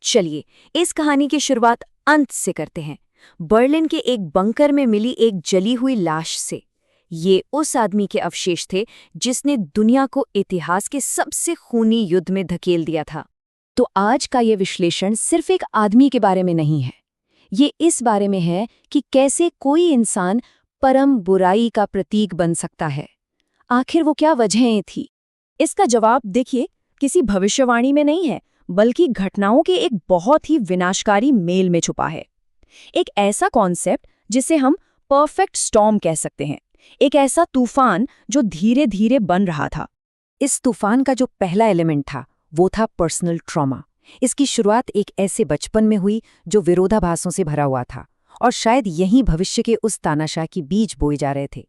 चलिए इस कहानी की शुरुआत अंत से करते हैं, बर्लिन के एक बंकर में मिली एक जली हुई लाश से। ये उस आदमी के अवशेष थे जिसने दुनिया को इतिहास के सबसे खूनी युद्ध में धकेल दिया था। तो आज का ये विश्लेषण सिर्फ एक आदमी के बारे में नहीं है, ये इस बारे में है कि कैसे कोई इंसान परम बुराई का प्रतीक बन सकता है। आखिर वो क्या वजहें थी? इसका जवाब देखिए किसी भविष्यवाणी में नहीं है, बल्कि घटनाओं के एक बहुत ही विनाशकारी मेल में छुपा है। एक ऐसा कॉन्सेप्ट जिसे हम परफेक्ट स्टॉर्म कह सकते हैं, एक ऐसा तूफान जो धीरे धीरे बन रहा था। इस तूफान का जो पहला एलिमेंट था वो था पर्सनल ट्रॉमा। इसकी शुरुआत एक ऐसे बचपन में हुई जो विरोधाभासों से भरा हुआ था, और शायद यही भविष्य के उस तानाशाह की बीज बोए जा रहे थे।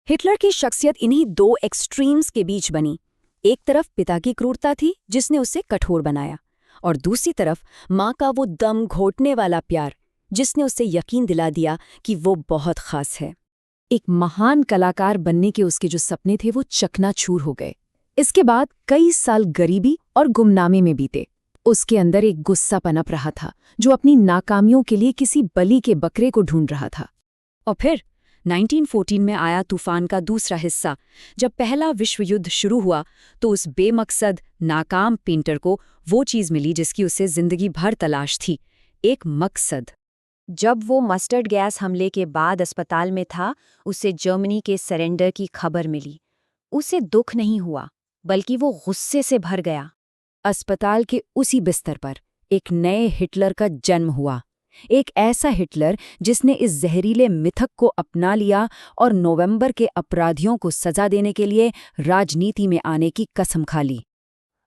हिटलर की शख्सियत इन्हीं दो एक्सट्रीम्स के बीच बनी। एक तरफ पिता की क्रूरता थी जिसने उसे कठोर बनाया, और दूसरी तरफ माँ का वो दम घोटने वाला प्यार जिसने उसे यकीन दिला दिया कि वो बहुत खास है। एक महान कलाकार बनने के उसके जो सपने थे वो चकनाचूर हो गए। इसके बाद कई साल गरीबी और गुमनामी में बीते। उसके अंदर एक गुस्सा पनप रहा था जो अपनी नाकामियों के लिए किसी बलि के बकरे को ढूंढ रहा था। और फिर 1914 में आया तूफान का दूसरा हिस्सा। जब पहला विश्व युद्ध शुरू हुआ तो उस बेमकसद नाकाम पेंटर को वो चीज़ मिली जिसकी उसे जिंदगी भर तलाश थी, एक मकसद। जब वो मस्टर्ड गैस हमले के बाद अस्पताल में था, उसे जर्मनी के सरेंडर की खबर मिली। उसे दुख नहीं हुआ, बल्कि वो गुस्से से भर गया। अस्पताल के उसी बिस्तर पर एक नए हिटलर का जन्म हुआ, एक ऐसा हिटलर जिसने इस जहरीले मिथक को अपना लिया और नवंबर के अपराधियों को सजा देने के लिए राजनीति में आने की कसम खा ली।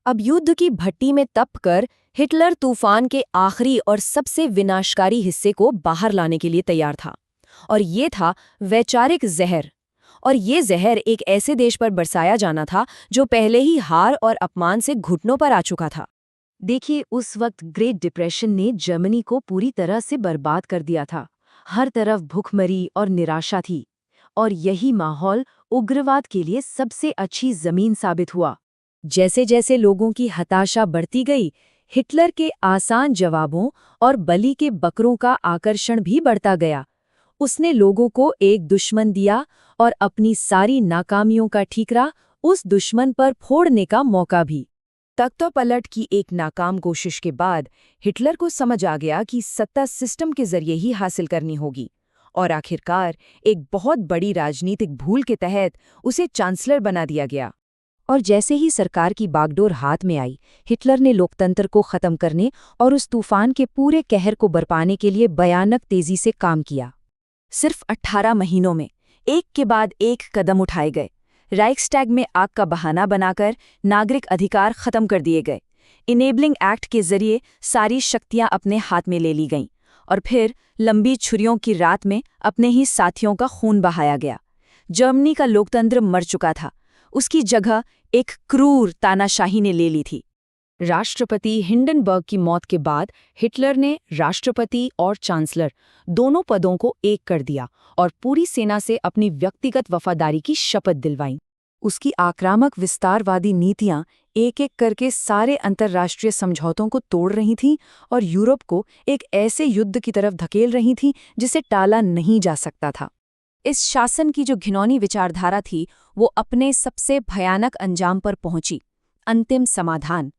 अब युद्ध की भट्टी में तपकर हिटलर तूफान के आखिरी और सबसे विनाशकारी हिस्से को बाहर लाने के लिए तैयार था, और ये था वैचारिक जहर। और ये जहर एक ऐसे देश पर बरसाया जाना था जो पहले ही हार और अपमान से घुटनों पर आ चुका था। देखिए, उस वक्त ग्रेट डिप्रेशन ने जर्मनी को पूरी तरह से बर्बाद कर दिया था। हर तरफ भूखमरी और निराशा थी, और यही माहौल उग्रवाद के लिए सबसे अच्छी जमीन साबित हुआ। जैसे जैसे लोगों की हताशा बढ़ती गई, हिटलर के आसान जवाबों और बलि के बकरों का आकर्षण भी बढ़ता गया। उसने लोगों को एक दुश्मन दिया और अपनी सारी नाकामियों का ठीकरा उस दुश्मन पर फोड़ने का मौका भी। तख्तापलट की एक नाकाम कोशिश के बाद हिटलर को समझ आ गया कि सत्ता सिस्टम के जरिए ही हासिल करनी होगी, और आखिरकार एक बहुत बड़ी राजनीतिक भूल के तहत उसे चांसलर बना दिया गया। और जैसे ही सरकार की बागडोर हाथ में आई, हिटलर ने लोकतंत्र को खत्म करने और उस तूफान के पूरे कहर को बरपाने के लिए भयानक तेजी से काम किया। सिर्फ 18 महीनों में एक के बाद एक कदम उठाए गए। राइक्सटैग में आग का बहाना बनाकर नागरिक अधिकार खत्म कर दिए गए। इनेबलिंग एक्ट के जरिए सारी शक्तियां अपने हाथ में ले ली गईं, और फिर लंबी छुरियों की रात में अपने ही साथियों का खून बहाया गया। जर्मनी का लोकतंत्र मर चुका था, उसकी जगह एक क्रूर तानाशाही ने ले ली थी। राष्ट्रपति हिंडनबर्ग की मौत के बाद हिटलर ने राष्ट्रपति और चांसलर दोनों पदों को एक कर दिया और पूरी सेना से अपनी व्यक्तिगत वफादारी की शपथ दिलवाई। उसकी आक्रामक विस्तारवादी नीतियां एक एक करके सारे अंतर्राष्ट्रीय समझौतों को तोड़ रही थीं और यूरोप को एक ऐसे युद्ध की तरफ धकेल रही थीं जिसे टाला नहीं जा सकता था। इस शासन की जो घिनौनी विचारधारा थी वो अपने सबसे भयानक अंजाम पर पहुंची, अंतिम समाधान।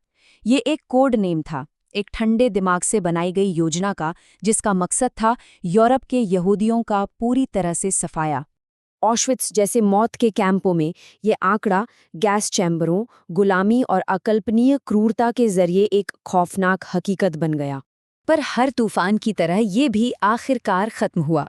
ये एक कोड नेम था, एक ठंडे दिमाग से बनाई गई योजना का, जिसका मकसद था यूरोप के यहूदियों का पूरी तरह से सफाया। ऑशविट्स जैसे मौत के कैंपों में ये आंकड़ा गैस चैम्बरों, गुलामी और अकल्पनीय क्रूरता के जरिए एक खौफनाक हकीकत बन गया। पर हर तूफान की तरह ये भी आखिरकार खत्म हुआ।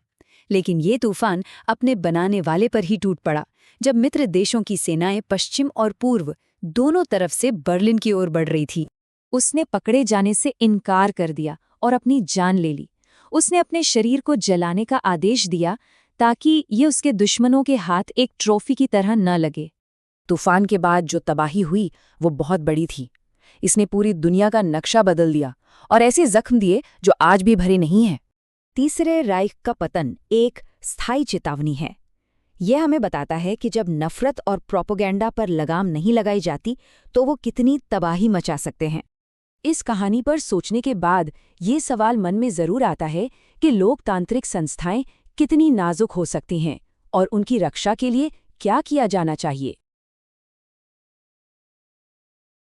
लेकिन ये तूफान अपने बनाने वाले पर ही टूट पड़ा, जब मित्र देशों की सेनाएं पश्चिम और पूर्व दोनों तरफ से बर्लिन की ओर बढ़ रही थी। उसने पकड़े जाने से इनकार कर दिया और अपनी जान ले ली। उसने अपने शरीर को जलाने का आदेश दिया ताकि ये उसके दुश्मनों के हाथ एक ट्रॉफी की तरह न लगे। तूफान के बाद जो तबाही हुई वो बहुत बड़ी थी। इसने पूरी दुनिया का नक्शा बदल दिया और ऐसे जख्म दिए जो आज भी भरे नहीं हैं। तीसरे राइख का पतन एक स्थायी चेतावनी है। यह हमें बताता है कि जब नफरत और प्रोपेगेंडा पर लगाम नहीं लगाई जाती तो वो कितनी तबाही मचा सकते हैं। इस कहानी पर सोचने के बाद ये सवाल मन में ज़रूर आता है कि लोकतांत्रिक संस्थाएं कितनी नाजुक हो सकती हैं और उनकी रक्षा के लिए क्या किया जाना चाहिए।